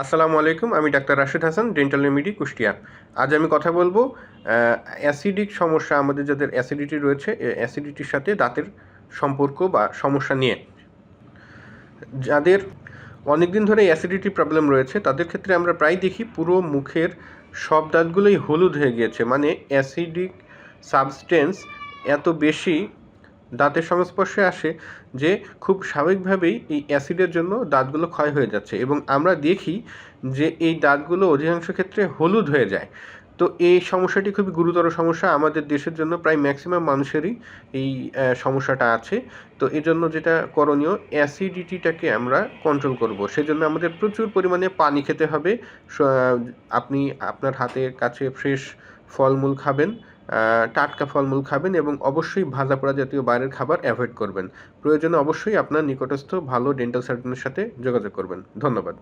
আসসালামু আলাইকুম। আমি doctor Rashed Hasan, dental remedy, Kushtia. আজ আমি কথা বলবো অ্যাসিডিক সমস্যা, আমাদের যাদের অ্যাসিডিটি রয়েছে, অ্যাসিডিটির সাথে দাঁতের সম্পর্ক বা সমস্যা নিয়ে। যাদের অনেকদিন ধরে অ্যাসিডিটি প্রবলেম রয়েছে তাদের ক্ষেত্রে আমরা প্রায় দেখি পুরো মুখের সব দাঁতগুলোই হলুদ হয়ে গিয়েছে, মানে অ্যাসিডিক সাবস্টেন্স এত বেশি দাঁতের সংস্পর্শে আসে যে খুব স্বাভাবিকভাবেই এই অ্যাসিডের জন্য দাঁতগুলো ক্ষয় হয়ে যাচ্ছে এবং আমরা দেখি যে এই দাঁতগুলো অধিকাংশ ক্ষেত্রে হলুদ হয়ে যায়। তো এই সমস্যাটি খুবই গুরুতর সমস্যা, আমাদের দেশের জন্য প্রায় ম্যাক্সিমাম মানুষেরই এই সমস্যাটা আছে। তো এজন্য যেটা করণীয়, অ্যাসিডিটিটাকে আমরা কন্ট্রোল করব, সেজন্য আমাদের প্রচুর পরিমাণে পানি খেতে হবে। আপনি আপনার হাতের কাছে ফ্রেশ ফলমূল খাবেন, টাটকা ফলমূল খাবেন এবং অবশ্যই ভাজা পোড়া জাতীয় বাইরের খাবার অ্যাভয়েড করবেন। প্রয়োজনে অবশ্যই আপনার নিকটস্থ ভালো ডেন্টাল সার্জনের সাথে যোগাযোগ করবেন। ধন্যবাদ।